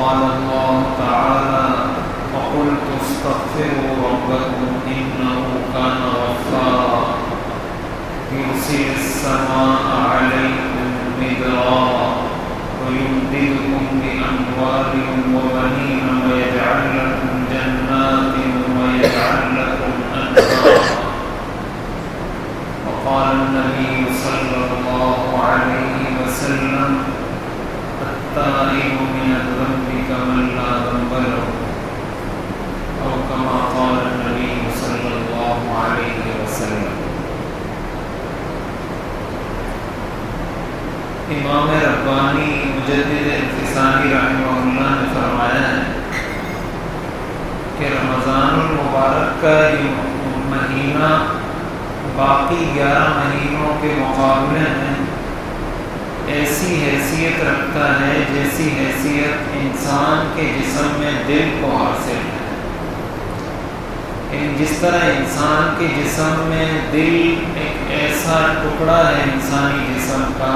قال الله تعالى وقلت استغفروا ربكم إنه كان غفارا يرسل السماء عليكم مدرارا ويمددكم بأموال وبنين ويجعل لكم جنات ويجعل لكم أنهارا. وقال النبي صلى الله عليه وسلم التائب من الذنب كمن لا ذنب له، أو كما قال النبي صلى الله عليه وسلم. امام ربانی مجدد انفصالی رحمہ اللہ نے فرمایا ہے کہ رمضان المبارک کا یہ مہینہ باقی 11 مہینوں کے مقابلے میں ایسی حیثیت رکھتا ہے جیسی حیثیت انسان کے جسم میں دل کو حاصل ہے. جس طرح انسان کے جسم میں دل ایک ایسا ٹکڑا ہے انسانی جسم کا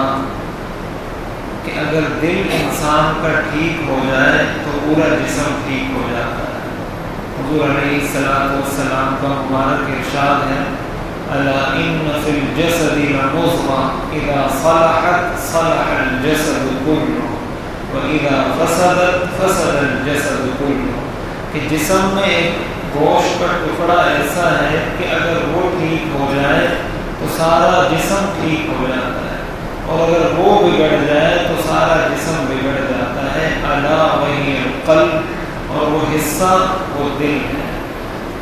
کہ اگر دل انسان کا ٹھیک ہو جائے تو پورا جسم ٹھیک ہو جاتا ہے. حضور علیہ السلام کا مبارک ارشاد ہے الا ان فی الجسد لمضغة اذا صلحت صلح الجسد كله واذا فسدت فسد الجسد كله، کہ جسم میں ایک گوشت کا ٹکڑا ایسا ہے کہ اگر وہ ٹھیک ہو جائے تو سارا جسم ٹھیک ہو جاتا ہے، اور اگر وہ بگڑ جائے تو سارا جسم بگڑ جاتا ہے. الا وہی القلب، اور وہ حصہ وہ دل ہے.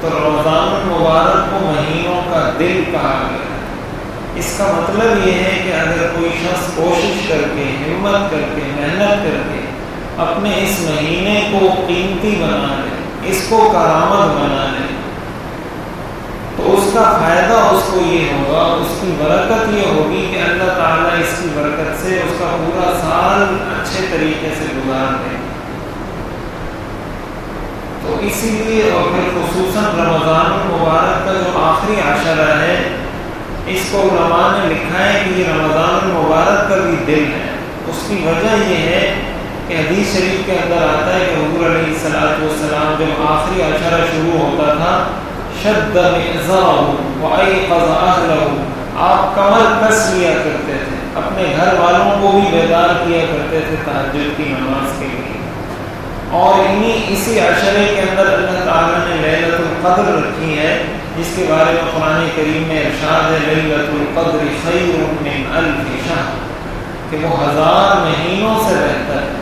تو رمضان المبارک کو مہینوں کا دل کہا گیا ہے. اس کا مطلب یہ ہے کہ اگر کوئی شخص کوشش کر کے ہمت کر کے محنت کر کے اپنے اس مہینے کو قیمتی بنا لے، اس کو کرامت بنا لے، تو اس کا فائدہ اس کو یہ ہوگا، اس کی برکت یہ ہوگی کہ اللہ تعالیٰ اس کی برکت سے اس کا پورا سال اچھے طریقے سے گزار دے. تو اسی لیے اور پھر خصوصاً رمضان المبارک کا جو آخری عشرہ ہے، اس کو علماء نے لکھا ہے کہ یہ رمضان المبارک کا بھی دل ہے. اس کی وجہ یہ ہے کہ حدیث شریف کے اندر آتا ہے کہ حضور علیہ السلام جب آخری عشرہ شروع ہوتا تھا شد مئزرہ وایقظ اہلہ، آپ کمر کس لیا کرتے تھے، اپنے گھر والوں کو بھی بیدار کیا کرتے تھے تہجد کی نماز کے لیے. اور اسی عشرے کے اندر اللہ تعالیٰ نے لیلۃ القدر رکھی ہے، جس کے بارے میں قرآن کریم میں ارشاد ہے لیلۃ القدر خیر من الف شہر، کہ وہ 1000 مہینوں سے بہتر ہے.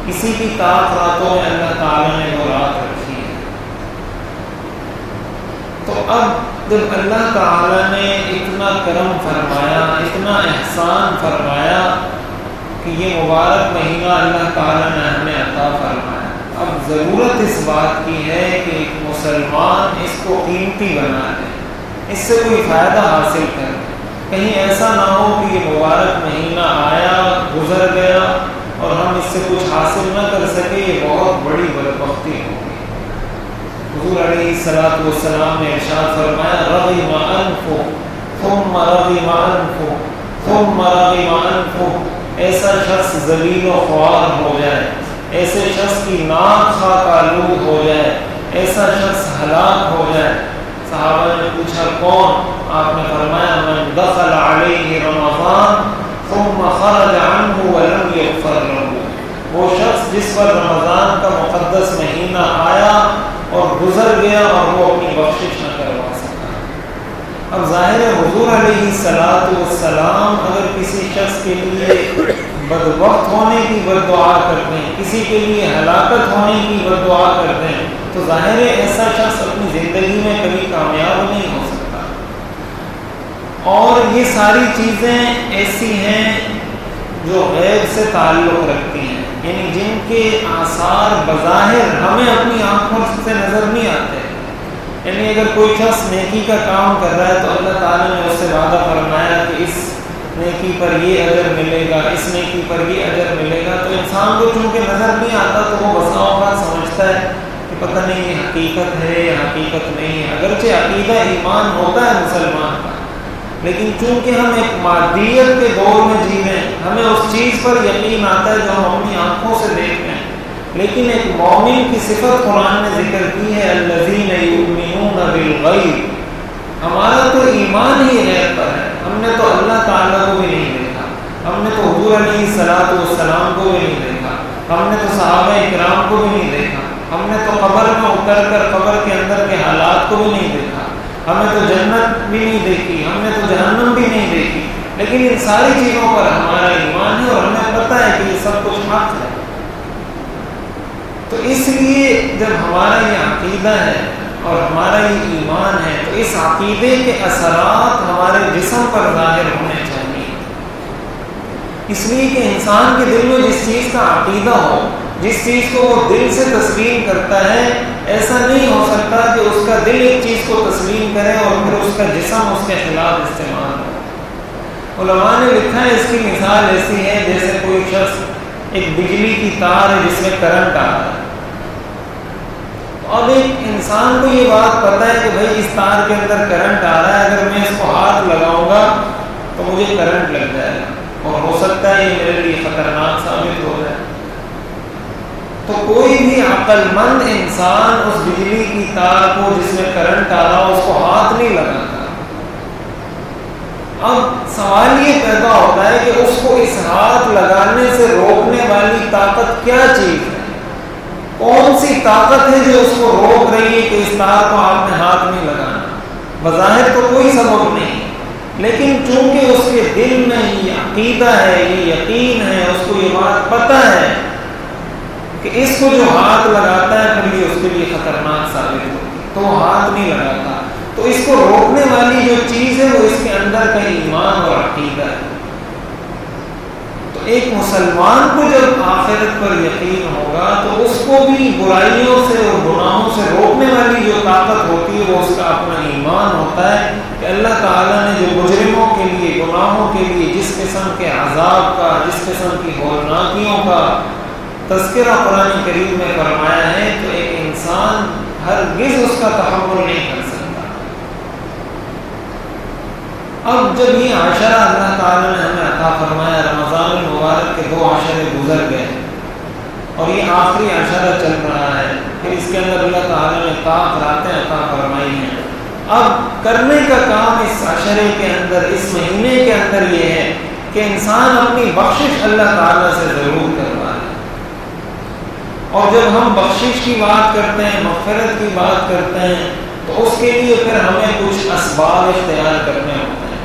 کسی کی طاق راتوں میں اللہ تعالیٰ نے وہ رات رکھی ہے. تو اب جب اللہ تعالیٰ نے اتنا کرم فرمایا، اتنا احسان فرمایا کہ یہ مبارک مہینہ اللہ تعالیٰ نے ہمیں عطا فرمایا، اب ضرورت اس بات کی ہے کہ ایک مسلمان اس کو قیمتی بنا لے، اس سے کوئی فائدہ حاصل کرے. کہیں ایسا نہ ہو کہ یہ مبارک مہینہ آیا گزر گیا اور ہم اس سے کچھ حاصل نہ کر سکے، یہ بہت بڑی بدبختی ہوگی. حضور علیہ السلام نے ارشاد فرمایا رغم انفہ ثم رغم انفہ ثم رغم انفہ، ایسا شخص ذلیل و خوار ہو جائے، ایسے شخص کی ناک خاک آلود ہو جائے، ایسا شخص ہلاک ہو جائے. صحابہ نے پوچھا کون؟ آپ نے فرمایا من دخل علیہ رمضان ثم خرج عنہ ولم یغفر له، وہ شخص جس پر رمضان کا مقدس مہینہ آیا اور گزر گیا اور وہ اپنی بخشش نہ کروا سکا. اب ظاہر ہے حضور علیہ السلام اگر کسی شخص کے لیے بدبخت ہونے کی بد دعا کرتے ہیں، کسی کے لیے ہلاکت ہونے کی بد دعا کرتے ہیں، تو ظاہر ہے ایسا شخص اپنی زندگی میں کبھی کامیاب نہیں ہو سکتا. اور یہ ساری چیزیں ایسی ہیں جو غیب سے تعلق رکھتی ہیں، یعنی جن کے آثار بظاہر ہمیں اپنی آنکھوں سے نظر نہیں آتے. یعنی اگر کوئی شخص نیکی کا کام کر رہا ہے تو اللہ تعالیٰ نے اس سے وعدہ فرمایا کہ اس نیکی پر یہ اجر ملے گا، اس نیکی پر یہ اجر ملے گا، تو انسان کو چونکہ نظر نہیں آتا تو وہ بسا اوقات سمجھتا ہے کہ پتہ نہیں یہ حقیقت ہے یا حقیقت نہیں ہے. اگرچہ عقیدہ ایمان ہوتا ہے مسلمان کا، لیکن چونکہ ہم ایک مادیت کے دور میں جی رہے ہیں، ہمیں اس چیز پر یقین آتا ہے جو ہم اپنی آنکھوں سے دیکھ رہے ہیں. لیکن ایک مومن کی صفت قرآن نے ذکر کی ہے الذین یؤمنون بالغیب. ہمارا تو ایمان ہی غیب پر ہے. ہم نے تو اللہ تعالیٰ کو بھی نہیں دیکھا, ہم نے تو حضور علیہ الصلوۃ والسلام کو بھی نہیں دیکھا, ہم نے تو صحابہ کرام کو بھی نہیں دیکھا, ہم نے تو قبر میں اتر کر قبر کے اندر کے حالات کو بھی نہیں دیکھا, ہمیں تو جنت بھی نہیں دیکھی, ہم نے تو جہنم بھی نہیں دیکھی, لیکن ان ساری چیزوں پر ہمارا ایمان ہے اور ہمیں پتہ ہے کہ یہ سب کچھ حق ہے. تو اس لیے جب ہمارا یہ عقیدہ ہے اور ہمارا یہ ایمان ہے تو اس عقیدے کے اثرات ہمارے جسم پر ظاہر ہونے چاہیے. اس لیے کہ انسان کے دل میں جس چیز کا عقیدہ ہو, جس چیز کو وہ دل سے تسلیم کرتا ہے, ایسا نہیں ہو سکتا کہ اس کا دل ایک چیز کو تسلیم کرے اور پھر اس کا جسم اس کے خلاف استعمال ہو. علماء نے لکھا ہے اس کی مثال ایسی ہے جیسے کوئی شخص ایک بجلی کی تار ہے جس میں کرنٹ آ رہا ہے. اب ایک انسان کو یہ بات پتہ ہے کہ بھائی اس تار کے اندر کرنٹ آ رہا ہے, اگر میں اس کو ہاتھ لگاؤں گا تو مجھے کرنٹ لگ جائے گا اور ہو سکتا ہے یہ میرے لیے خطرناک ثابت ہو جائے. تو کوئی بھی عقل مند انسان اس بجلی کی تار کو جس میں کرنٹ آ رہا ہو اس کو ہاتھ نہیں لگاتا. اب سوال یہ پیدا ہوتا ہے کہ اس کو اس ہاتھ لگانے سے روکنے والی طاقت کیا چیز ہے, کون سی طاقت ہے جو اس کو روک رہی ہے کہ اس تار کو آپ نے ہاتھ نہیں لگانا. بظاہر تو کوئی سبب نہیں, لیکن چونکہ اس کے دل میں یہ عقیدہ ہے, یہ یقین ہے, اس کو یہ بات پتہ ہے کہ اس کو جو ہاتھ لگاتا ہے پھر یہ اس کے لیے خطرناک ثابت ہوگی, تو وہ ہاتھ نہیں لگاتا. تو اس کو روکنے والی جو چیز ہے وہ اس کے اندر کا ایمان اور عقیدہ ہے. تو ایک مسلمان کو جب آخرت پر یقین ہوگا تو اس کو بھی برائیوں سے اور گناہوں سے روکنے والی جو طاقت ہوتی ہے وہ اس کا اپنا ایمان ہوتا ہے کہ اللہ تعالیٰ نے جو مجرموں کے لیے, گناہوں کے لیے جس قسم کے عذاب کا, جس قسم کی ہولناکیوں کا تذکرہ قرآن کریم میں فرمایا ہے, تو ایک انسان ہرگز اس کا تحمل نہیں کر سکتا. اب جب یہ عشرہ اللہ تعالیٰ نے ہمیں عطا فرمایا, رمضان المبارک کے 2 عشرے گزر گئے اور یہ آخری عشرہ چل رہا ہے, پھر اس کے اندر اللہ تعالیٰ نے طاق راتیں عطا فرمائی ہیں. اب کرنے کا کام اس عشرے کے اندر, اس مہینے کے اندر یہ ہے کہ انسان اپنی بخشش اللہ تعالیٰ سے ضرور کروائے. اور جب ہم بخشش کی بات کرتے ہیں, مغفرت کی بات کرتے ہیں, تو اس کے لیے پھر ہمیں کچھ اسباب اختیار کرنے ہوتے ہیں.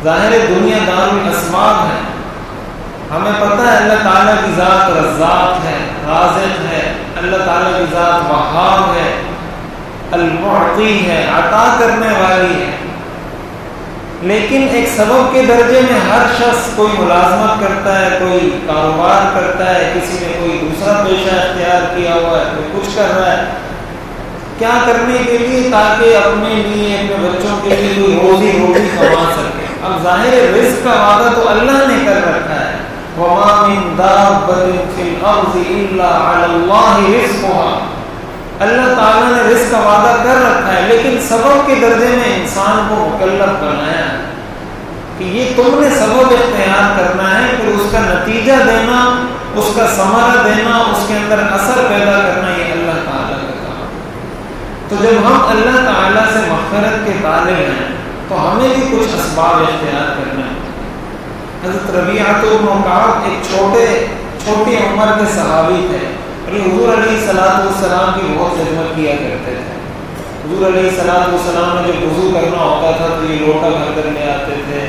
ظاہر دنیا دار الاسباب ہے, ہمیں پتہ ہے اللہ تعالیٰ کی ذات رزاق ہے, رازق ہے, اللہ تعالیٰ کی ذات وہاب ہے, المعطی ہے, عطا کرنے والی ہے. لیکن ایک سبب کے درجے میں ہر شخص کوئی ملازمت کرتا ہے, کوئی کاروبار کرتا ہے, کسی نے کوئی دوسرا پیشہ اختیار کیا ہوا ہے, کوئی کچھ کر رہا ہے. کیا کرنے کے لیے؟ تاکہ اپنے لیے, اپنے بچوں کے لیے کوئی روزی روٹی کما سکے. اب ظاہر رزق کا وعدہ تو اللہ نے کر رکھا ہے, وَمَا مِن دَابَّةٍ فِي الْأَرْضِ إِلَّا عَلَى اللَّهِ رِزْقُهَا. اللہ تعالیٰ نے رزق کا وعدہ کر رکھا ہے, لیکن سبب کے درجے میں انسان کو مکلف بنایا ہے کہ یہ تم نے سبب اختیار کرنا ہے, پھر اس کا نتیجہ دینا, اس کا ثمرہ دینا, اس کے اندر اثر پیدا کرنا, یہ اللہ تعالیٰ کا کام. تو جب ہم اللہ تعالیٰ سے مغفرت کے طالب ہیں تو ہمیں بھی کچھ اسباب اختیار کرنا ہے. حضرت ربیعۃ بن کعب ایک چھوٹی عمر کے صحابی تھے, حضور علیہ السلام کی بہت خدمت کیا کرتے تھے. حضور علیہ السلام نے جب وضو کرنا ہوتا تھا تو یہ لوٹا بھر کر لے آتے تھے,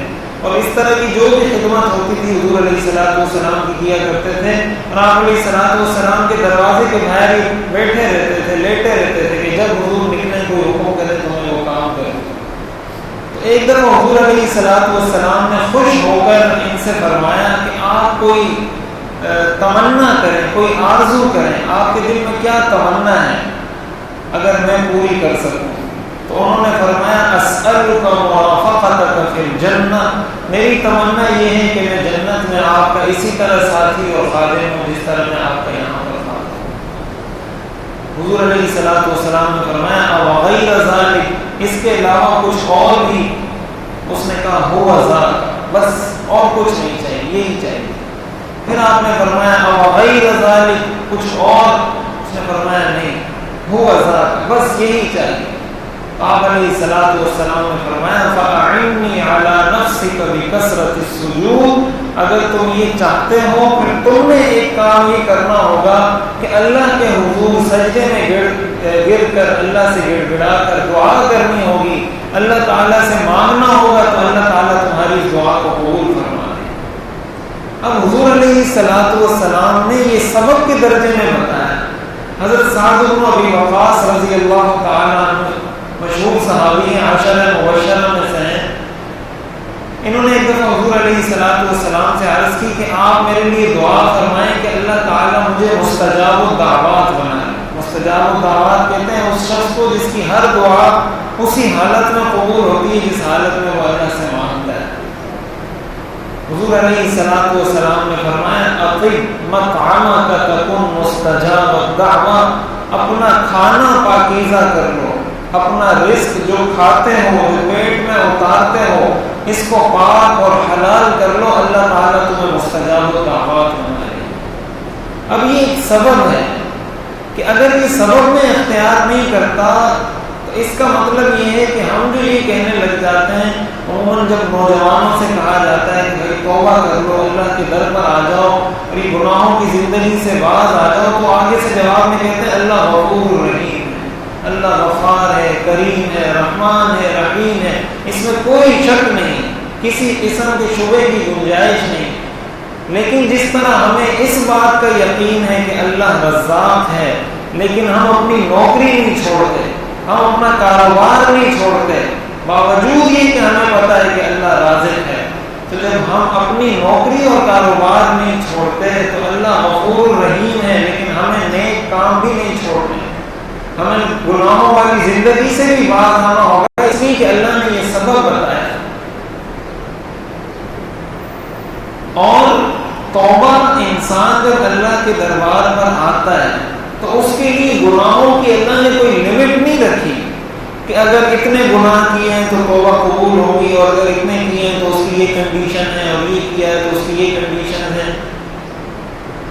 اور اس طرح کی جو بھی خدمت ہوتی تھی حضور علیہ السلام کی کیا کرتے تھے. اور آپ علیہ السلام کے دروازے کے باہر ہی بیٹھے رہتے تھے, لیٹے رہتے تھے کہ جب حضور نکلیں کوئی حکم کرے تو ہمیں وہ کام کریں. تو ایک دفعہ حضور علیہ السلام نے خوش ہو کر ان سے فرمایا کہ آپ کوئی تمنا کریں, کوئی آرزو کریں, آپ کے دل میں کیا تمنا ہے اگر میں پوری کر سکوں. تو انہوں نے فرمایا اسألک مرافقتک فی الجنہ, میری تمنا یہ ہے کہ میں جنت میں آپ کا اسی طرح ساتھی اور خادم ہوں جس طرح میں آپ کا یہاں پر خادم ہوں. حضور علیہ السلام نے فرمایا او غیر ذلک, اس کے علاوہ کچھ اور بھی؟ اس نے کہا ہوا ذاک, بس اور کچھ نہیں چاہیے, یہی چاہیے. پھر آپ نے فرمایا او غیر ذلک, کچھ اور؟ اس نے فرمایا نہیں، ہوا ذاک، بس یہی چاہیے۔ آپ علیہ الصلوۃ والسلام نے فرمایا فَأَعِنِّي عَلَى نَفْسِكَ بِكَثْرَةِ السُّجُودِ، اگر تم یہ چاہتے ہو پھر تم نے ایک کام یہ کرنا ہوگا کہ اللہ کے حضور سجدے میں گر کر اللہ سے گڑ گڑا کر دعا کرنی ہوگی، اللہ تعالیٰ سے مانگنا ہوگا، تو اللہ تعالیٰ تمہاری اس دعا کو قبول فرما دے۔ اب حضور علیہ الصلوۃ والسلام نے یہ سبب کے درجے میں بتایا۔ حضرت سعد بن ابی وقاص رضی اللہ تعالیٰ عنہ مشہور صحابی ہیں، عشرہ مبشرہ میں سے ہیں۔ انہوں نے ایک دفعہ حضور علیہ الصلوۃ والسلام سے عرض کی کہ آپ میرے لیے دعا فرمائیں کہ اللہ تعالیٰ مجھے مستجاب الدعوات بنائے۔ مستجاب الدعوات کہتے ہیں اس شخص کو جس کی ہر دعا اسی حالت میں قبول ہوتی ہے جس حالت میں وہ اللہ سے مانگتا ہے۔ حضور علیہ الصلوۃ والسلام نے فرمایا اطب مطعمک تکن مستجاب الدعوہ، اپنا کھانا پاکیزہ کر لو، اپنا رزق جو کھاتے ہو، جو پیٹ میں اتارتے ہو، اس کو پاک اور حلال کر لو، اللہ تعالیٰ تمہیں مستجاب الدعوات بنائے۔ اب یہ ایک سبب ہے کہ اگر یہ سبب میں اختیار نہیں کرتا تو اس کا مطلب یہ ہے کہ ہم جو یہ کہنے لگ جاتے ہیں، عموماً جب نوجوانوں سے کہا جاتا ہے کہ بھائی توبہ کر لو، اللہ کے در پر آ جاؤ، اور یہ گناہوں کی زندگی سے باز آ جاؤ، تو آگے سے جواب میں کہتے ہیں اللہ غفور رحیم ہے، اللہ غفار ہے، کریم ہے، رحمان ہے، رحیم ہے، اس میں کوئی شک نہیں، کسی قسم کے شبے کی گنجائش نہیں۔ لیکن جس طرح ہمیں اس بات کا یقین ہے کہ اللہ رزاق ہے، لیکن ہم اپنی نوکری نہیں چھوڑتے، ہم اپنا کاروبار نہیں چھوڑتے، باوجود یہ کہ ہمیں پتہ ہے کہ اللہ رازق ہے، تو جب ہم اپنی نوکری اور کاروبار نہیں چھوڑتے تو اللہ غفور رحیم ہے، لیکن ہمیں نیک کام بھی نہیں چھوڑنے، ہمیں گناہوں والی زندگی سے بھی باز آنا ہوگا، اس لیے کہ اللہ نے یہ سبب بتایا۔ اور توبہ انسان جب اللہ کے دربار پر آتا ہے تو اس کے لیے گناہوں کی اللہ نے کوئی لمٹ نہیں رکھی کہ اگر اتنے گناہ کیے ہیں تو توبہ قبول ہوگی، اور اگر اتنے کیے ہیں تو اس کی یہ کنڈیشن ہے، اور یہ کیا ہے تو اس کی یہ کنڈیشن ہے۔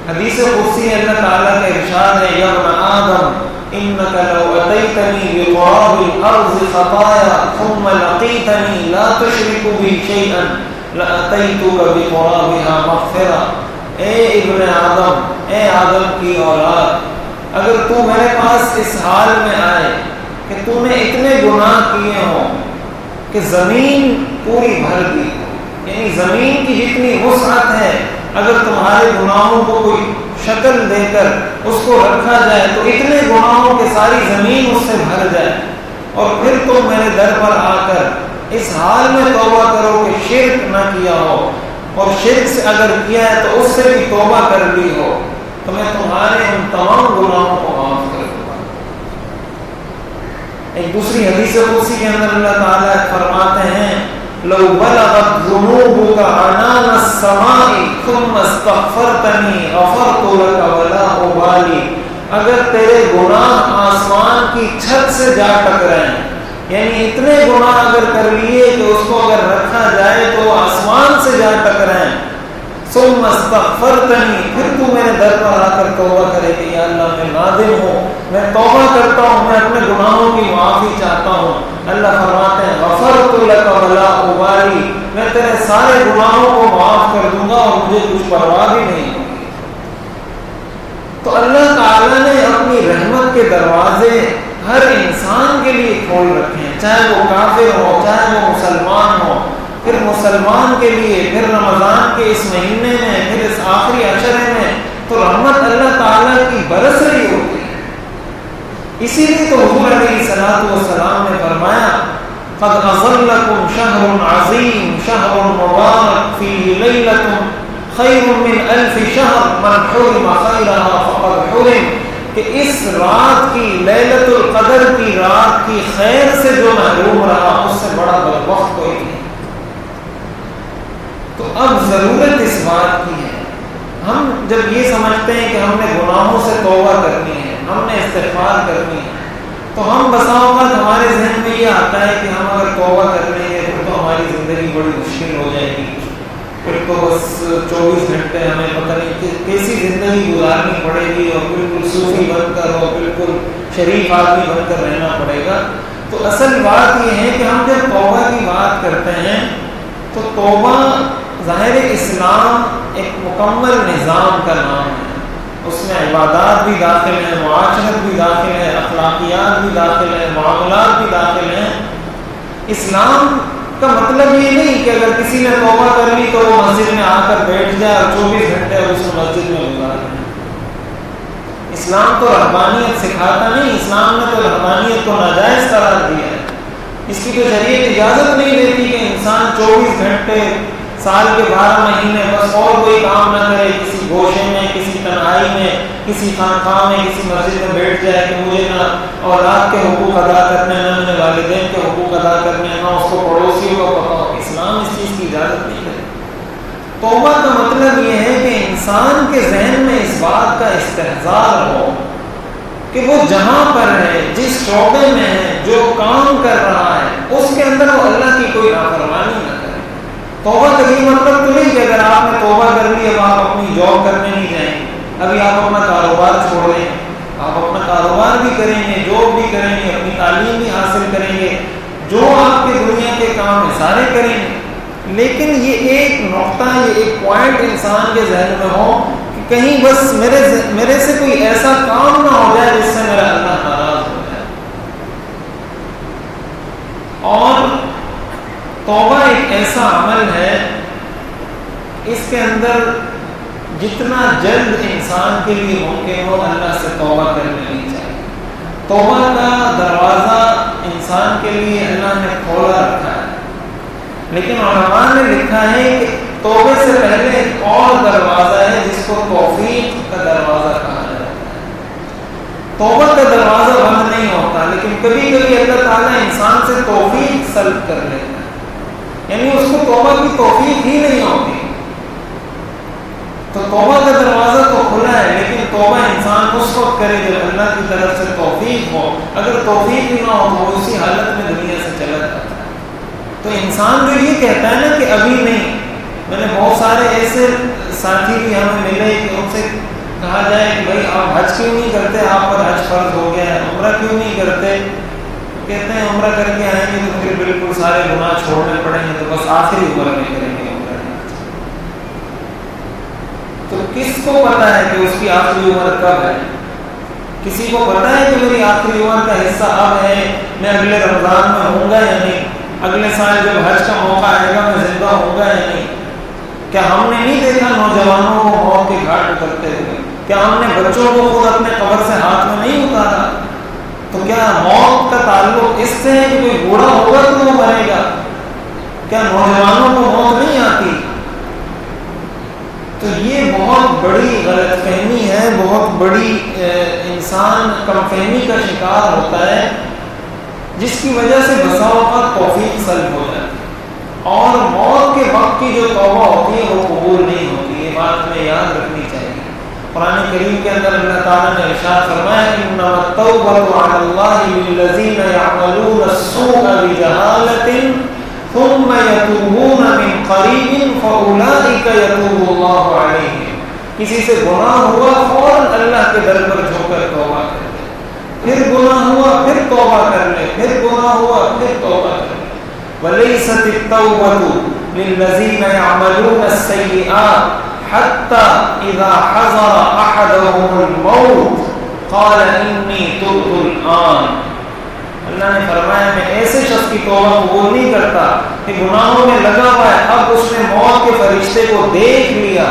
حدیث قدسی اللہ تعالیٰ کا ارشاد ہے یا ابن آدم انک لو اتیتنی بقراب الارض خطایا ثم لقیتنی لا تشرک بی شیئا لاتیتک بقرابها مغفرہ۔ اے ابن آدم، اے آدم کی اولاد، اگر تو میرے پاس اس حال میں آئے کہ تو نے اتنے گناہ کیے ہوں کہ زمین پوری بھر دی، یعنی زمین کی جتنی وسعت ہے اگر تمہارے گناہوں کو کوئی شکل دے کر اس کو رکھا جائے تو اتنے گناہوں کے ساری زمین اس سے بھر جائے، اور پھر تم میرے در پر آ کر اس حال میں توبہ کرو کہ شرک نہ کیا ہو، اور شرک سے اگر کیا ہے تو اس سے بھی توبہ کر لی ہو، تو میں تمہارے ان تمام گناہوں کو معاف کر دوں گا۔ ایک دوسری حدیث قدسی کے اندر اللہ تعالیٰ فرماتے ہیں لو بلغت ذنوبك عنان السماء ثم استغفرتنی غفرت لك ولا ابالی، اگر تیرے گناہ آسمان کی چھت سے جا ٹکرائیں، یعنی اتنے گناہ اگر کر لیے کہ اس کو اگر رکھا جائے تو آسمان سے جا ٹکرائیں، ثم استغفرتنی، پھر تو میرے در پر آ کر توبہ کرے کہ یا اللہ میں نادم ہوں، میں توبہ کرتا ہوں، میں اپنے گناہوں کی معافی چاہتا ہوں، اللہ فرماتے ہیں غفرت لک ولا ابالی، میں تیرے سارے گناہوں کو معاف کر دوں گا اور مجھے کچھ پرواہ بھی نہیں ہوگی۔ تو اللہ تعالیٰ نے اپنی رحمت کے دروازے ہر انسان کے لیے کھول رکھے ہیں، چاہے وہ کافر ہو، چاہے وہ مسلمان ہو، پھر مسلمان کے لیے، پھر رمضان کے اس مہینے میں، پھر اس آخری عشرے میں تو رحمت اللہ تعالیٰ کی برس رہی ہوتی ہے۔ اسی لیے تو حضور علیہ الصلوۃ والسلام نے فرمایا قد اظلکم شہر عظیم شہر مبارک فیہ لیلۃ خیر من الف شہر من حرم خیرها فقد حرم، کہ اس رات کی، لیلۃ القدر کی رات کی خیر سے جو محروم رہا اس سے بڑا بدبخت کوئی نہیں۔ تو اب ضرورت اس بات کی ہے، ہم جب یہ سمجھتے ہیں کہ ہم نے گناہوں سے توبہ کرنی ہے، ہم نے استغفار کرنی ہے، تو ہم بسا اوقات ہمارے ذہن میں یہ آتا ہے کہ ہم اگر توبہ کر لیں گے پھر تو ہماری زندگی بڑی مشکل ہو جائے گی، پھر تو بس 24 گھنٹے ہمیں پتہ نہیں کیسی زندگی گزارنی پڑے گی اور بالکل صوفی بن کر اور بالکل شریف آدمی بن کر رہنا پڑے گا. تو اصل بات یہ ہے کہ ہم جب توبہ کی بات کرتے ہیں تو توبہ ظاہر اسلام ایک مکمل نظام کا نام ہے. اس میں عبادات بھی داخل ہیں، معاشرت بھی داخل ہے، اخلاقیات بھی داخل ہیں، معاملات بھی داخل ہیں. اسلام کا مطلب یہ نہیں کہ اگر کسی نے توبہ کر لی تو وہ مسجد میں آ کر بیٹھ جائے اور 24 گھنٹے اس کو مسجد میں گزار لیں. اسلام تو رہبانیت سکھاتا نہیں. اسلام نے تو رہبانیت کو ناجائز قرار دیا ہے. اس کی تو شریعت اجازت نہیں دیتی کہ انسان 24 گھنٹے سال کے 12 مہینے بس اور کوئی کام نہ کرے، کسی گوشے میں، کسی تنہائی میں، کسی خانقاہ میں، کسی مسجد میں بیٹھ جائے کہ مجھے نہ اولاد کے حقوق ادا کرنے، نہ میرے والدین کے حقوق ادا کرنے، نہ اس کو پڑوسیوں کو پتہ ہو. اسلام اس چیز کی اجازت نہیں ہے. توبہ کا مطلب یہ ہے کہ انسان کے ذہن میں اس بات کا استحضار ہو کہ وہ جہاں پر ہے، جس شعبے میں ہے، جو کام کر رہا ہے، اس کے اندر وہ اللہ کی کوئی نافرمانی نہ کرے. توبہ کا یہ مطلب تو نہیں کہ اگر آپ نے توبہ کر لی اب آپ اپنی جاب کرنے نہیں جائیں گے، ابھی آپ اپنا کاروبار چھوڑ دیں، آپ اپنا کاروبار بھی کریں گے، جاب بھی کریں گے، اپنی تعلیم بھی حاصل کریں گے، جو آپ کے دنیا کے کام ہیں سارے کریں گے. لیکن یہ ایک نقطہ، یہ ایک پوائنٹ انسان کے ذہن میں ہو کہ کہیں بس میرے سے کوئی ایسا کام نہ ہو جائے جس سے میرا اللہ ناراض ہو جائے. اور توبہ ایک ایسا عمل ہے، اس کے اندر جتنا جلد انسان کے لیے ممکن ہو اللہ سے توبہ کر لینی چاہیے. توبہ کا دروازہ انسان کے لیے اللہ نے کھولا رکھا ہے، لیکن علماء نے لکھا ہے کہ توبے سے پہلے ایک اور دروازہ ہے جس کو توفیق کا دروازہ کہا جاتا ہے. توبہ کا دروازہ بند نہیں ہوتا، لیکن کبھی کبھی اللہ تعالیٰ انسان سے توفیق سلب کر لیتا ہے، یعنی اس کو توبہ کی توفیق ہی نہیں ہوتی. تو توبہ کا دروازہ تو کھلا ہے، لیکن توبہ انسان اس وقت کرے جب اللہ کی طرف سے توفیق ہو. اگر توفیق ہی نہ ہو تو اسی حالت میں دنیا سے چلا جاتا ہے. تو انسان جو یہ کہتا ہے نا کہ ابھی نہیں، میں نے بہت سارے ایسے ساتھی بھی ہمیں ملے کہ ان سے کہا جائے کہ بھائی آپ حج کیوں نہیں کرتے، آپ پر حج فرض ہو گیا ہے، عمرہ کیوں نہیں کرتے. کہتے ہیں عمرہ کر کے آئیں گے تو پھر بالکل سارے گناہ چھوڑنے پڑیں گے، تو بس آخری عمر میں کریں گے عمرہ. تو کس کو پتا ہے کہ اس کی آخری عمر کب ہے؟ کسی کو پتا ہے کہ میری آخری عمر کا حصہ اب ہے، میں اگلے رمضان میں ہوں گا یا نہیں، اگلے سال جب حج کا موقع آئے گا میں زندہ ہوں گا یا نہیں؟ کیا ہم نے نہیں دیکھا نوجوانوں کو موت کے گھاٹ اترتے ہوئے؟ کیا ہم نے بچوں کو خود اپنے قبر سے ہاتھ میں نہیں اتارا؟ تو کیا موت کا تعلق اس سے ہے کہ کوئی بوڑھا ہوگا تو وہ مرے گا؟ کیا نوجوانوں کو موت نہیں آتی؟ تو یہ بہت بڑی غلط فہمی ہے، بہت بڑی انسان کم فہمی کا شکار ہوتا ہے، جس کی وجہ سے بسا اوقات توفیق سلب ہو جاتی ہے. اور موت کے وقت کی جو توبہ ہوتی ہے وہ قبول نہیں ہوتی. یہ بات ہمیں یاد رکھنی چاہیے. قرآن کریم کے اندر اللہ تعالیٰ نے ارشاد فرمایا انما التوبۃ علی اللہ للذین یعملون السوء بجہالۃ ثم یتوبون من قریب فاولئک یتوب اللہ علیہم. کسی سے گناہ ہوا فوراً اللہ کے در پر جھک کر توبہ کر لے، پھر گناہ ہوا پھر توبہ کر لے، پھر گناہ ہوا پھر توبہ کر لے. ولیست التوبۃ للذین یعملون السیئات حتی اذا حضر احدهم الموت قال انی تبت الآن. اللہ نے فرمایا میں ایسے شخص کی توبہ قبول نہیں کرتا کہ گناہوں میں لگا ہوا ہے، اب اس نے موت کے فرشتے کو دیکھ لیا،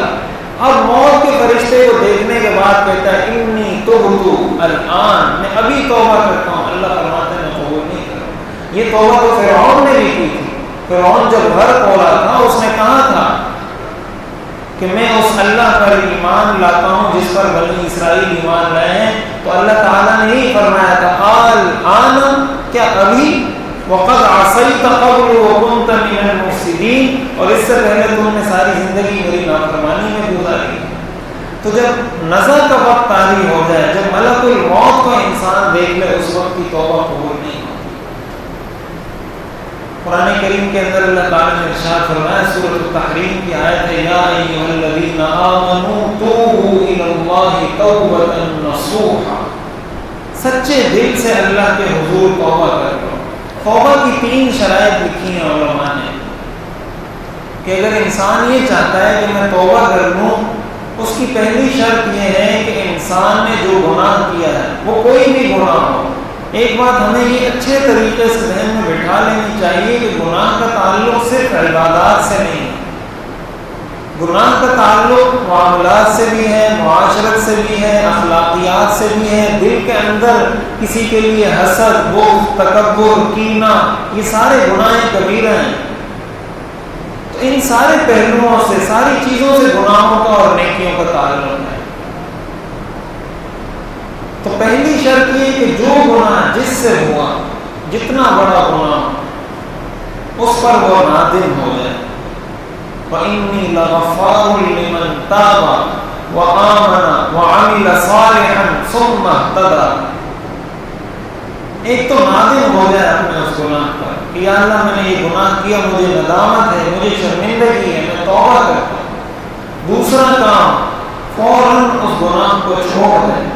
اب موت کے فرشتے کو دیکھنے کے بعد کہتا ہے انی تبت الآن، میں ابھی توبہ کرتا ہوں. اللہ فرماتے ہیں میں قبول نہیں کرتا. یہ توبہ تو فرعون نے بھی کی تھی. فرعون جب گھر کھولا تھا اس نے کہا تھا کہ میں اس اللہ پر ایمان لاتا ہوں جس پر بنی اسرائیل ایمان لائے ہیں. تو اللہ تعالیٰ نے یہی فرمایا تھا الآن، کیا ابھی، وقد عصیت قبل وکنت من المفسدین، اور اس سے پہلے تم نے ساری زندگی میری نافرمانی میں گزاری. تو جب نزع کا وقت طاری ہو جائے، جب ملک الموت کو انسان دیکھ لے، اس وقت کی توبہ قبول نہیں ہوتی. قرآن کریم کے اندر اللہ تعالیٰ نے ارشاد فرمایا، سورۃ التحریم کی آیت ہے، یا ایھا الذین آمنوا توبوا الی اللہ توبۃ نصوحا، سچے دل سے اللہ کے حضور توبہ کر لو۔ توبہ کی 3 شرائط لکھی ہیں علماء نے کہ اگر انسان یہ چاہتا ہے کہ میں توبہ کر لوں، اس کی پہلی شرط یہ ہے کہ انسان نے جو گناہ کیا ہے وہ کوئی بھی گناہ ہو۔ ایک بات ہمیں یہ اچھے طریقے سے ذہن میں بٹھا لینی چاہیے کہ گناہ کا تعلق صرف عبادات سے نہیں ہے، گناہ کا تعلق معاملات سے بھی ہے، معاشرت سے بھی ہے، اخلاقیات سے بھی ہے، دل کے اندر کسی کے لیے حسد، بغض، تکبر، کینہ، یہ سارے گناہ کبیرہ ہیں۔ تو ان سارے پہلوؤں سے، ساری چیزوں سے گناہوں کا اور نیکیوں کا تعلق ہے۔ تو پہلی شرط یہ کہ جو گناہ جس سے ہوا، جتنا بڑا گناہ، اس پر وہ نادم ہو جائے۔ وَإِنِّي لَغَفَّارٌ لِمَن تَابَ وَآمَنَ وَعَمِلَ صَالِحًا ثُمَّ اهْتَدَىٰ۔ ایک تو نادم ہو جائے اپنے اس گناہ پر کہ یا اللہ میں نے یہ گناہ کیا، مجھے ندامت ہے، مجھے شرمندگی ہے، میں توبہ کرتا ہوں۔ دوسرا کام، فوراً اس گناہ کو چھوڑ دیں۔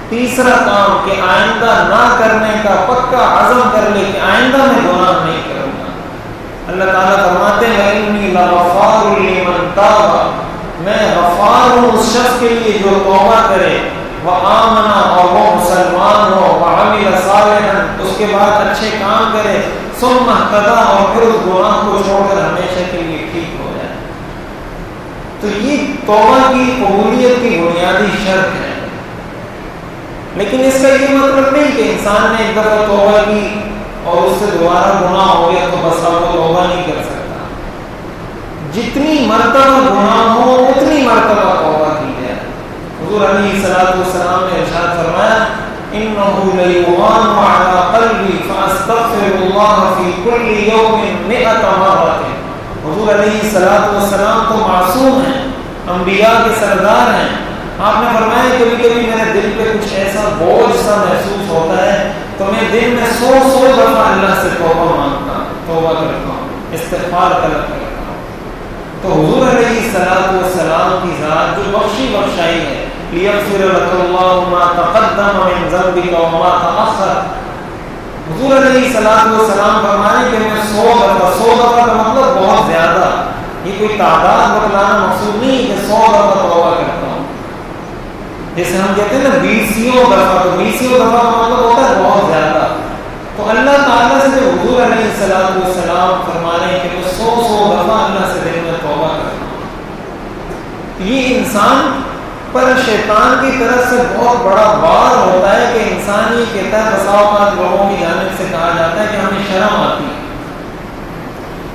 تیسرا کام کہ آئندہ نہ کرنے کا پکا عزم کر لے کہ آئندہ میں گناہ نہیں کروں گا۔ اللہ تعالیٰ فرماتے ہیں وَإِنِّي لَغَفَّارٌ لِمَن تَابَ، میں غفار ہوں اس شخص کے لیے جو توبہ کرے، وَآمَنَ، اور وہ مسلمان ہو، وَعَمِلَ صَالِحًا، اس کے بعد اچھے کام کرے، ثُمَّ اهْتَدَىٰ، اور پھر اس گناہ کو چھوڑ کر ہمیشہ کے لیے ٹھیک ہو جائے۔ تو یہ توبہ کی قبولیت کی بنیادی شرط ہے۔ لیکن اس کا یہ مطلب نہیں کہ انسان نے ایک دفعہ توبہ کی اور اس سے دوبارہ گناہ ہو گیا تو بس اب وہ توبہ نہیں کر سکتا۔ جتنی مرتبہ گناہ ہو اتنی مرتبہ توبہ کی جائے۔ حضور علیہ السلام نے ارشاد فرمایا إِنَّهُ لَيُغَانُ عَلَىٰ قَلْبِي فَأَسْتَغْفِرُ اللَّهَ فِي كُلِّ يَوْمٍ 100 مرة۔ حضور علیہ السلام تو معصوم ہیں، انبیاء کے سردار ہیں۔ آپ نے فرمایا کبھی کبھی میرے دل پہ کچھ ایسا بوجھ سا محسوس ہوتا ہے تو میں دن میں 100 دفعہ اللہ سے توبہ مانگتا ہوں، توبہ کرتا ہوں، استغفار طلب کرتا ہوں۔ تو حضور علیہ السلام کی ذات جو بخشی بخشائی ہے، لِيَغْفِرَ لَكَ اللَّهُ مَا تَقَدَّمَ مِن ذَنبِكَ وَمَا تَأَخَّرَ۔ حضور علیہ السلام فرمانے کہ میں 100 دفعہ کا مطلب بہت زیادہ، یہ کوئی تعداد بتلانا مقصود نہیں کہ 100 دفعہ توبہ کرتا ہوں۔ جیسے ہم کہتے ہیں نا 20 دفعہ، تو 20 دفعہ کا مطلب ہوتا ہے بہت زیادہ۔ تو اللہ تعالیٰ سے جو حضور علیہ السلام فرمانے ہیں کہ میں 100 دفعہ اللہ سے دن میں توبہ کرتا ہوں، یہ انسان پر شیطان کی طرف سے بہت بڑا وار ہوتا ہے کہ انسان یہ کہتا ہے، بسا اوقات لوگوں کی جانب سے کہا جاتا ہے کہ ہمیں شرم آتی ہے،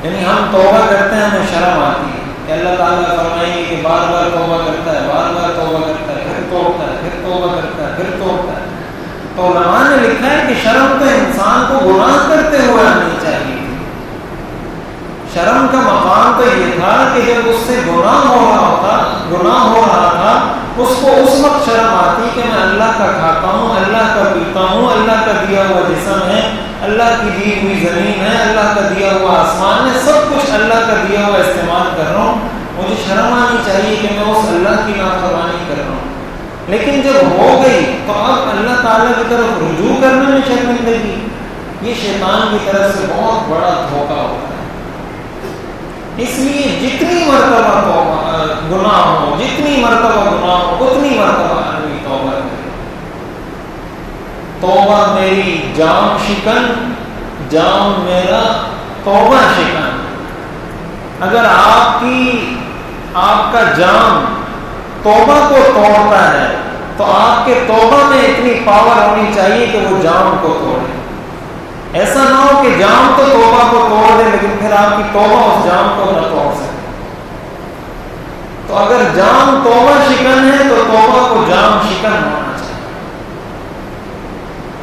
یعنی ہم توبہ کرتے ہیں ہمیں شرم آتی ہے کہ اللہ تعالیٰ فرمائیں گے کہ بار بار توبہ کرتا ہے، بار بار توبہ کرتا ہے، پھر توبہ ہے، پھر توبہ کرتا ہے، پھر توبہ ہے۔ تو علماء نے لکھا ہے کہ شرم تو انسان کو گناہ کرتے ہوئے آنی چاہیے۔ شرم کا مقام تو یہ تھا کہ جب اس سے گناہ ہو رہا تھا اس کو اس وقت شرم آتی کہ میں اللہ کا کھاتا ہوں، اللہ کا پیتا ہوں، اللہ کا دیا ہوا جسم ہے، اللہ کی دی ہوئی زمین ہے، اللہ کا دیا ہوا آسمان ہے، سب کچھ اللہ کا دیا ہوا استعمال کر رہا ہوں، مجھے شرم آنی چاہیے کہ میں اس اللہ کی نافرمانی کر رہا ہوں۔ لیکن جب ہو گئی تو اب اللہ تعالیٰ کی طرف رجوع کرنے میں شرمندگی، یہ شیطان کی طرف سے بہت بڑا دھوکہ ہوتا ہے۔ اس لیے جتنی مرتبہ گناہ ہو، اتنی مرتبہ آدمی توبہ کرے۔ توبہ میری جام شکن، جام میرا توبہ شکن۔ اگر آپ کا جام توبہ کو توڑتا ہے تو آپ کے توبہ میں اتنی پاور ہونی چاہیے کہ وہ جام کو توڑے۔ ایسا نہ ہو کہ جام تو توبہ کو توڑ دے لیکن پھر آپ کی توبہ اس جام کو نہ توڑ سکے۔ تو اگر جام توبہ شکن ہے تو توبہ کو جام شکن ہونا چاہیے۔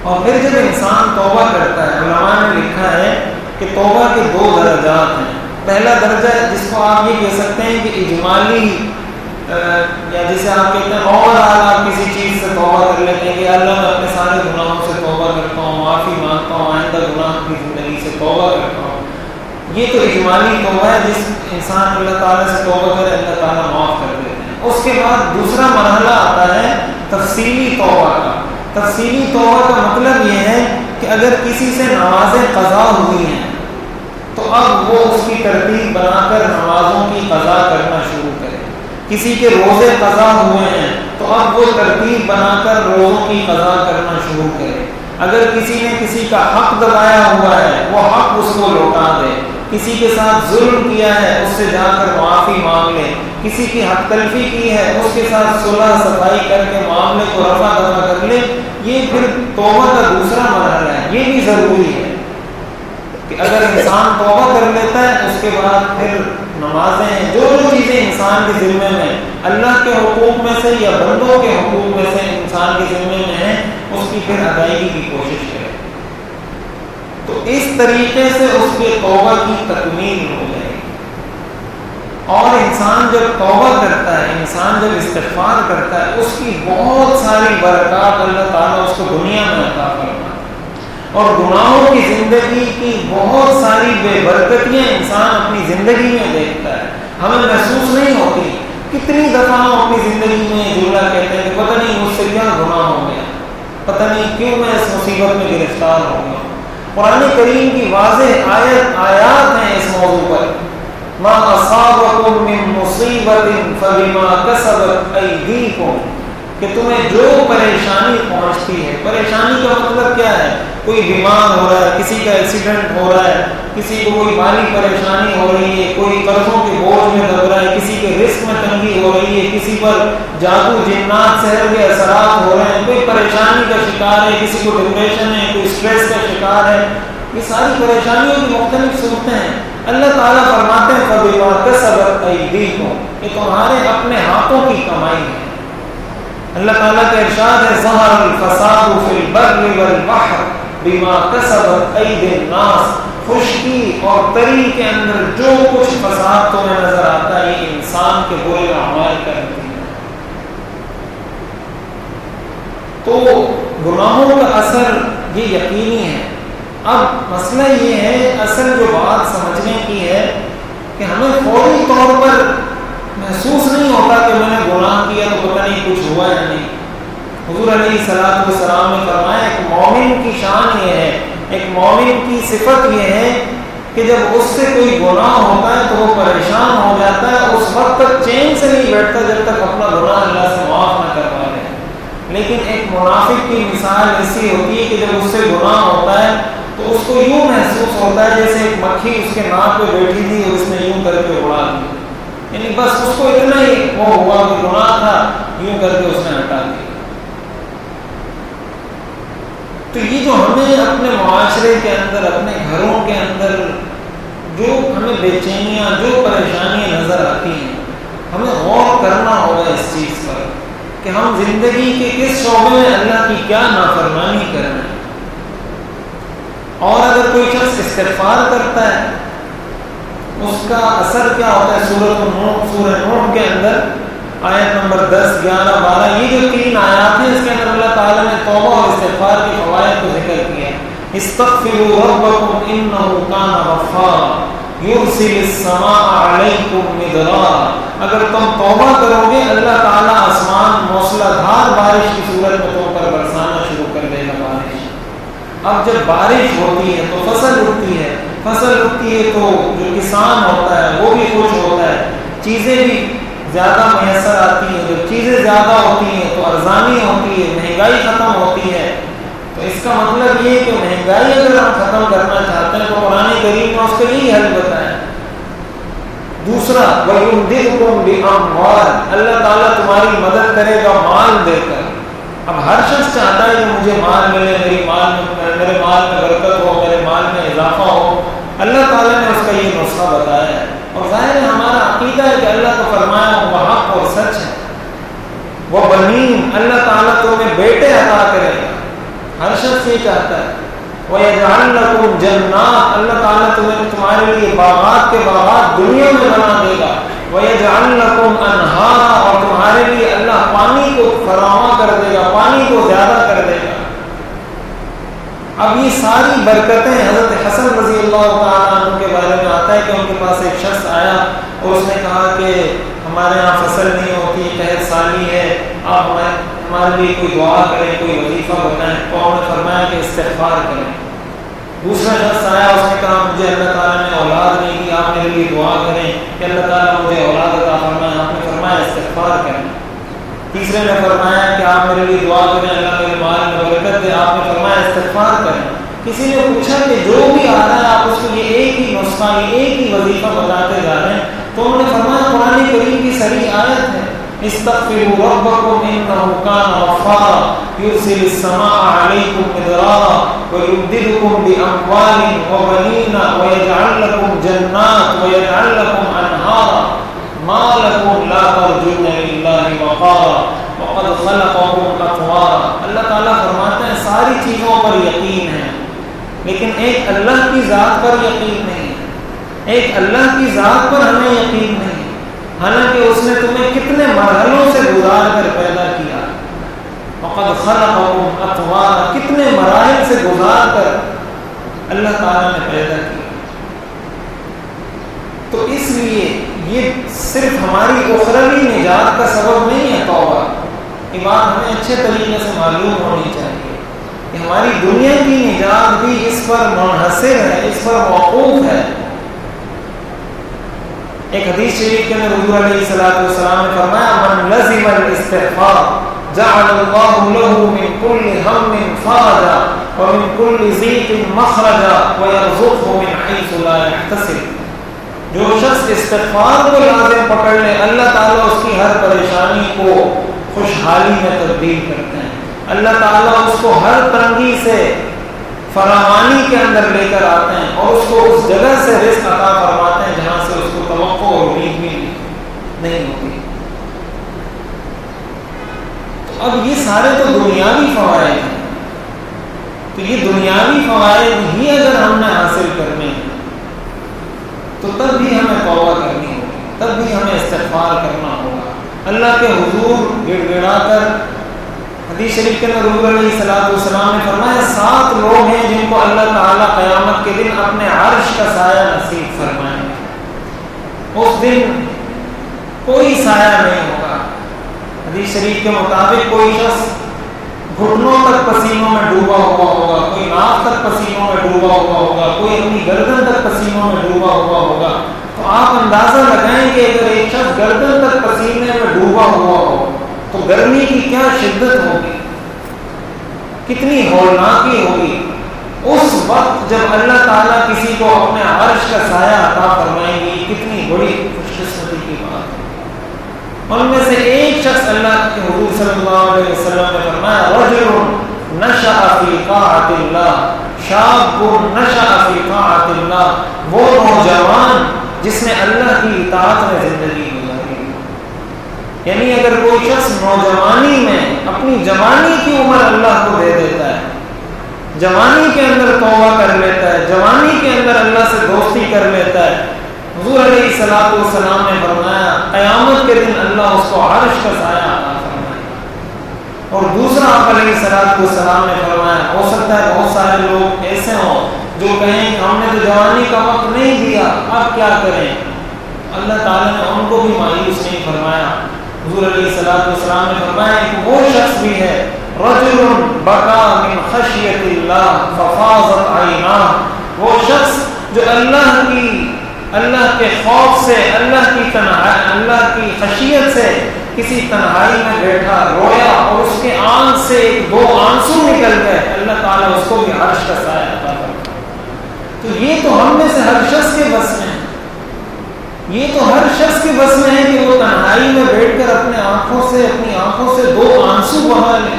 اور پھر جب انسان توبہ کرتا ہے، علماء نے لکھا ہے کہ توبہ کے 2 درجات ہیں۔ پہلا درجہ جس کو آپ یہ کہہ سکتے ہیں کہ اجمالی، یا جسے آپ کہتے ہیں اور آپ کسی چیز سے توبہ کر لیتے ہیں کہ اللہ میں اپنے سارے گناہوں سے توبہ کرتا ہوں، معافی مانگتا ہوں، آئندہ گناہ کی زندگی سے توبہ کرتا ہوں۔ یہ تو اجمالی توبہ ہے، جس انسان اللہ تعالیٰ سے توبہ کرے اللہ تعالیٰ معاف کر دیتے ہیں۔ اس کے بعد دوسرا مرحلہ آتا ہے تفصیلی توبہ کا۔ تفصیلی توبہ کا مطلب یہ ہے کہ اگر کسی سے نمازیں قضا ہوئی ہیں تو اب وہ اس کی ترتیب بنا کر نمازوں کی قضا کرنا شروع کرے۔ کسی کے روزے قضا ہوئے ہیں تو اب وہ ترتیب بنا کر روزوں کی قضا کرنا شروع کرے۔ اگر کسی نے کسی کا حق دبایا ہوا ہے وہ حق اس کو لوٹا دے۔ کسی کے ساتھ ظلم کیا ہے اس سے جا کر معافی مانگ لے۔ کسی کی حق تلفی کی ہے اس کے ساتھ صلح صفائی کر کے معاملے کو رفع دفع کر لے۔ یہ پھر توبہ کا دوسرا مرحلہ ہے۔ یہ بھی ضروری ہے کہ اگر انسان توبہ کر لیتا ہے اس کے بعد پھر نمازیں، جو چیزیں انسان کے ذمے میں اللہ کے حقوق میں سے یا بندوں کے حقوق میں سے انسان کے ذمے میں ہیں اس کی پھر ادائیگی کی کوشش کرے۔ تو اس طریقے سے اس کے توبہ کی تکمیل ہو جائے گی۔ اور انسان جب توبہ کرتا ہے، انسان جب استغفار کرتا ہے، اس کی بہت ساری برکات اللہ تعالیٰ اس کو دنیا میں عطا فرماتا ہے، اور گناہوں کی زندگی کی بہت ساری بے برکتیاں انسان اپنی زندگی میں دیکھتا ہے، ہمیں محسوس نہیں ہوتی۔ کتنی دفعہ ہم اپنی زندگی میں جملہ کہتے ہیں کہ پتہ نہیں مجھ سے کیا گناہ ہو گیا، پتہ نہیں کیوں میں اس مصیبت میں گرفتار ہو گیا۔ قرآن کریم کی واضح آیات ہیں اس موضوع پر۔ ما اصابکم من مصیبت فبما کسبت ایدیکم، کہ تمہیں جو پریشانی پہنچتی ہے، پریشانی کا مطلب کیا ہے؟ کوئی بیمار ہو رہا ہے، کسی کا ایکسیڈنٹ ہو رہا ہے، کسی کو کوئی مالی پریشانی ہو رہی ہے، کوئی قرضوں کے بوجھ میں دب رہا ہے، کسی کے رزق میں تنگی ہو رہی ہے، کسی پر جادو جنات سحر کے اثرات ہو رہے ہیں، کوئی پریشانی کا شکار ہے، کسی کو ڈپریشن ہے، کوئی اسٹریس کا شکار ہے، یہ ساری پریشانیوں کی مختلف صورتیں ہیں۔ اللہ تعالیٰ فرماتے ہیں فبما کسبت ایدیکم، یہ تمہارے اپنے ہاتھوں کی کمائی ہے۔ اللہ تعالیٰ کا ارشاد ہے ظہر الفساد فی البر والبحر بما کسبت ایدی الناس، خشکی اور تری کے اندر جو کچھ فساد تمہیں نظر آتا ہے یہ انسان کے برے اعمال کا نتیجہ ہے۔ تو گناہوں کا اثر یہ یقینی ہے۔ اب مسئلہ یہ ہے، اصل جو بات سمجھنے کی ہے کہ ہمیں فوری طور پر محسوس نہیں ہوتا کہ میں نے گناہ کیا تو پتہ نہیں کچھ ہوا یا نہیں۔ حضور علیہ السلام نے فرمایا ایک مومن کی شان یہ ہے، ایک مومن کی صفت یہ ہے کہ جب اس سے کوئی گناہ ہوتا ہے تو وہ پریشان ہو جاتا ہے، اس وقت تک چین سے نہیں بیٹھتا جب تک اپنا گناہ اللہ سے معاف نہ کروا لے۔ لیکن ایک منافق کی مثال ایسی ہوتی ہے کہ جب اس سے گناہ ہوتا ہے تو اس کو یوں محسوس ہوتا ہے جیسے ایک مکھی اس کے ناک پہ بیٹھی تھی اور اس نے یوں کر کے اڑا دی، یعنی بس اس کو اتنا ہی وہ ہوا کہ گناہ تھا، یوں کر کے اس نے ہٹا دیا۔ تو یہ جو ہمیں اپنے معاشرے کے اندر، اپنے گھروں کے اندر جو ہمیں بے چینیاں، جو پریشانیاں نظر آتی ہیں، ہمیں غور کرنا ہوگا اس چیز پر کہ ہم زندگی کے کس شعبے میں اللہ کی کیا نافرمانی کر رہے ہیں۔ اور اگر کوئی شخص استغفار کرتا ہے اس کا اثر کیا ہوتا ہے؟ سورہ نوح کے اندر آیت نمبر 10، 11، 12 یہ جو 3 آیات ہیں اس کے اندر اللہ تعالیٰ نے توبہ اور استغفار کے فوائد کو ذکر کیا ہے۔ استغفروا ربکم انہ کان غفارا یرسل السماء علیکم مدرارا، اگر تم توبہ کرو گے اللہ تعالیٰ آسمان موسلا دھار بارش کی صورت میں تم پر برسانا شروع کر دے گا بارش۔ اب جب بارش ہوتی ہے تو فصل اٹھتی ہے، فصل اٹھتی ہے تو جو کسان ہوتا ہے وہ بھی خوش ہوتا ہے، چیزیں بھی زیادہ میسر آتی ہیں، جب چیزیں زیادہ ہوتی ہیں تو ارزانی ہوتی ہے، مہنگائی ختم ہوتی ہے۔ تو اس کا مطلب یہ کہ مہنگائی اگر ہم ختم کرنا چاہتے ہیں تو قرآن کریم نے اس کا یہی حل بتایا۔ دوسرا وَيُمْدِدْكُمْ بِأَمْوَالٍ، اللہ تعالیٰ تمہاری مدد کرے گا مال دے کر۔ اب ہر شخص چاہتا ہے کہ مجھے مال ملے، میرے مال میں برکت ہو، میرے مال میں اضافہ ہو۔ اللہ تعالیٰ نے اس کا یہ نسخہ بتایا ہے، اور ظاہر ہے ہمارا عقیدہ ہے کہ اللہ کو فرمایا وہ حق اور سچ ہے۔ وہ بنین، اللہ تعالیٰ تمہیں بیٹے عطا کرے گا، ہر شخص یہ چاہتا ہے۔ وَيَجْعَلْ لَكُمْ جَنَّاتٍ، اللہ تعالیٰ تمہارے لیے باغات کے باغات دنیا میں بنا دے گا۔ وَيَجْعَلْ لَكُمْ أَنْهَارًا، اور تمہارے لیے اللہ پانی کو فراواں کر دے گا، پانی کو زیادہ کر دے گا۔ اب باقی ساری برکتیں حضرت حسن رضی اللہ تعالیٰ عنہ کے بارے میں آتا ہے کہ ان کے پاس ایک شخص آیا اور اس نے کہا کہ ہمارے یہاں فصل نہیں ہوتی، قحط سالی ہے، آپ ہمارے لیے کوئی دعا کریں، کوئی وظیفہ بتائیں۔ تو انہوں نے فرمایا کہ استغفار کریں۔ دوسرا شخص آیا، اس نے کہا مجھے اللہ تعالیٰ نے اولاد نہیں دی، آپ میرے لیے دعا کریں کہ اللہ تعالیٰ مجھے اولاد عطا فرمائے۔ آپ نے فرمایا استغفار کریں۔ تیسرے نے فرمایا کہ آپ میرے لیے دعا کریں اللہ میرے مال میں برکت دے، آپ نے فرمایا استغفار کریں۔ کسی نے پوچھا کہ جو بھی آ رہا ہے آپ اس کو یہ ایک ہی نسخہ، یہ ایک ہی وظیفہ بتاتے جا رہے ہیں، تو انہوں نے فرمایا قرآن کریم کی صریح آیت ہے استغفروا ربکم انہ کان غفارا یرسل السماء علیکم مدرارا ویمددکم باموال وبنین ویجعل لکم جنات ویجعل لکم انہارا ما لکم لا ترجون للہ وقارا وقد خلقکم اطوارا۔ اللہ تعالیٰ فرماتے ہیں ساری چیزوں پر یقین ہے لیکن ایک اللہ کی ذات پر یقین نہیں، ایک اللہ کی ذات پر ہمیں یقین نہیں، حالانکہ اس نے تمہیں کتنے مرحلوں سے گزار کر پیدا کیا۔ وقد خلقکم اطوارا، کتنے مراحل سے گزار کر اللہ تعالیٰ نے پیدا کیا۔ تو اس لیے یہ صرف ہماری اخروی نجات کا سبب نہیں ہے توبہ، یہ بات ہمیں اچھے طریقے سے معلوم ہونی چاہیے کہ ہماری دنیا کی نجات بھی اس پر منحصر ہے، اس پر موقوف ہے۔ ایک حدیث شریف کے اندر حضور علیہ الصلوۃ والسلام نے فرمایا من لزم الاستغفار جعل الله له من كل هم فرجا ومن كل ضيق مخرجا ويرزقه من حيث لا يحتسب۔ جو شخص استغفار کو لازم پکڑ لے اللہ تعالیٰ اس کی ہر پریشانی کو خوشحالی میں تبدیل کرتے ہیں، اللہ تعالیٰ اس کو ہر تنگی سے فراوانی کے اندر لے کر آتے ہیں اور اس کو اس جگہ سے رزق عطا فرماتے ہیں جہاں سے اس کو توقع اور امید بھی نہیں ہوتی۔ تو اب یہ سارے تو دنیاوی فوائد ہیں، تو یہ دنیاوی فوائد ہی اگر ہم نے حاصل کرنے ہیں تو تب بھی ہمیں توبہ کرنی ہوگی، تب بھی ہمیں استغفار کرنا ہوگا، اللہ کے حضور گڑ گڑا کر۔ حدیث شریف کے اندر حضور علیہ الصلوۃ والسلام نے فرمایا 7 لوگ ہیں جن کو اللہ تعالیٰ قیامت کے دن اپنے عرش کا سایہ نصیب فرمائیں گے۔ اس دن کوئی سایہ نہیں ہوگا۔ حدیث شریف کے مطابق کوئی شخص گھٹنوں تک پسینوں میں ڈوبا ہوا ہوگا، کوئی ناک تک پسینوں میں ڈوبا ہوا ہوگا، کوئی اپنی گردن تک پسینوں میں ڈوبا ہوا ہوگا۔ تو آپ اندازہ لگائیں کہ اگر ایک شخص گردن تک پسینے میں ڈوبا ہوا ہو تو گرمی کی کیا شدت ہوگی، کتنی ہولناکی ہوگی۔ اس وقت جب اللہ تعالیٰ کسی کو اپنے عرش کا سایہ عطا فرمائیں گی، کتنی بڑی خوش قسمتی کی بات ہے۔ ان میں سے ایک شخص اللہ کے حضور صلی اللہ علیہ وسلم نے فرمایا رجل نشأ فی طاعت اللہ شاب نشأ فی طاعت اللہ، وہ نوجوان جس نے اللہ کی اطاعت میں زندگی گزاری۔ یعنی اگر کوئی شخص نوجوانی میں اپنی جوانی کی عمر اللہ کو دے دیتا ہے، جوانی کے اندر توبہ کر لیتا ہے، جوانی کے اندر اللہ سے دوستی کر لیتا ہے، حضور علیہ الصلوۃ والسلام نے فرمایا قیامت کے دن اللہ اس کو عرش کا سایہ عطا فرمائے گا۔ اور دوسرا آپ علیہ الصلوۃ والسلام نے فرمایا ہو سکتا ہے بہت سارے لوگ ایسے ہوں جو کہیں کہ ہم نے تو جوانی کا وقت نہیں دیا، اب کیا کریں؟ اللہ تعالیٰ نے ان کو بھی مایوس نہیں فرمایا۔ حضور علیہ الصلوۃ والسلام نے فرمایا کہ وہ شخص بھی ہے رجل بکا من خشیت اللہ ففاضت عیناہ، وہ شخص جو اللہ کے خوف سے، اللہ کی خشیت سے کسی تنہائی میں بیٹھا رویا اور اس کے آنکھ سے 2 آنسو نکل گئے، اللہ تعالیٰ اس کو بھی عرش کا سایہ عطا کرتا۔ تو یہ تو ہم میں سے ہر شخص کے بس میں ہے، یہ تو ہر شخص کے بس میں ہے کہ وہ تنہائی میں بیٹھ کر اپنی آنکھوں سے 2 آنسو بہا لے۔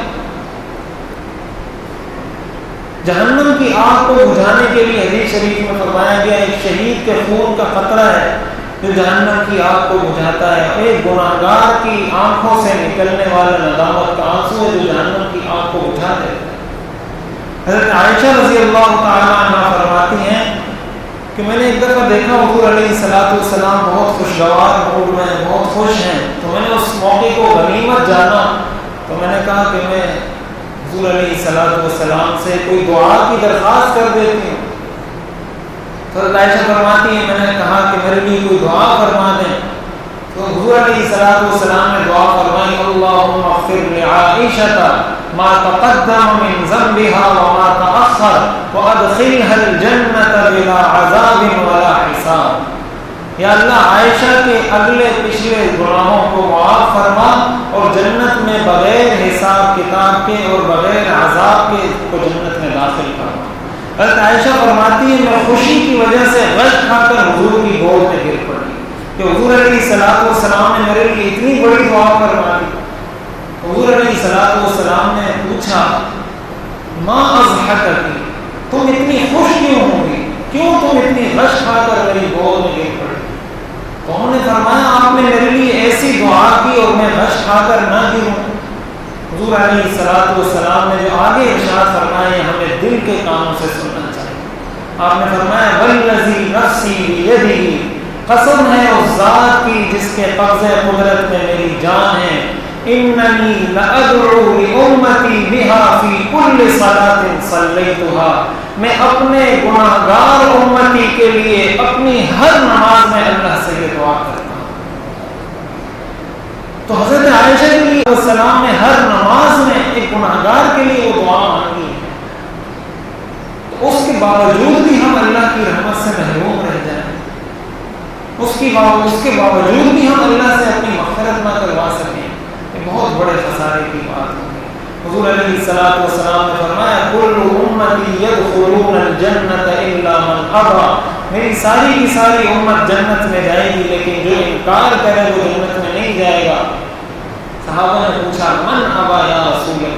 جہنم کی آگ کو بجھانے کے لیے حدیث شریف میں فرمایا گیا ایک شہید کے خون کا قطرہ ہے جو جہنم کی آگ کو بجھاتا ہے، ایک گناہگار کی آنکھوں سے نکلنے والا ندامت کا آنسو ہے جو جہنم کی آگ کو بجھا دیتا ہے۔ حضرت عائشہ رضی اللہ تعالیٰ عنہ فرماتی ہیں کہ میں نے ایک دفعہ دیکھا حضور علیہ الصلوۃ والسلام بہت خوشگوار موڈ میں بہت خوش ہیں، تو میں نے اس موقع کو غنیمت جانا، تو میں نے کہا کہ میں حضور علیہ السلام سے کوئی دعا کی درخواست کر دیتی ہوں. حضرت عائشہ فرماتی ہیں میں نے کہا کہ میرے لیے کوئی دعا فرما دیں. تو حضور علیہ السلام نے دعا فرمائی اللہم اغفر لعائشہ ما تقدم من ذنبها وما تأخر وادخلها الجنة بلا عذاب ولا حساب. یا اللہ عائشہ کے اگلے پچھلے گناہوں کو معاف فرما اور جنت میں بغیر حساب کتاب کے اور بغیر عذاب کے کو جنت میں داخل فرما. حضرت عائشہ فرماتی ہے میں خوشی کی وجہ سے غش کھا کر حضور کی گود میں گر پڑی کہ حضور علیہ السلام نے میرے لیے اتنی بڑی دعا فرمائی. حضور علیہ السلام نے پوچھا ما اضحککی، تم اتنی خوش کیوں ہوگی، کیوں تم اتنی غش کھا کر میری گود میں گر پڑی؟ تو انہوں نے فرمایا آپ نے میرے لیے ایسی دعا کی اور میں غش کھا کر نہ گروں. حضور علیہ السلام نے جو آگے ارشاد فرمائے ہمیں دل کے کانوں سے سننا چاہیے. آپ نے فرمایا والذی نفسی بیدہ، قسم ہے اس ذات کی جس کے قبضہ قدرت میں میری جان ہے، اننی لادعو لامتی بها فی کل صلاۃ صلیتها، میں اپنے گناہگار امتی کے لیے اپنی ہر نماز میں اللہ سے یہ دعا کرتا ہوں. تو حضرت عائشہ علیہ السلام نے ہر نماز میں ایک گناہگار کے لیے وہ دعا مانگی ہے. تو اس کے باوجود بھی ہم اللہ کی رحمت سے محروم رہ جائیں، اس کے باوجود بھی ہم اللہ سے اپنی مغفرت نہ کروا سکیں، یہ بہت بڑے خسارے کی بات ہے. حضور علیہ السلام نے فرمایا کل امتی یدخلون الجنۃ الا من ابى، میری ساری کی ساری امت جنت میں جائے گی لیکن جو انکار کرے وہ جنت میں نہیں جائے گا. صحابہ نے پوچھا من ابى یا رسول اللہ،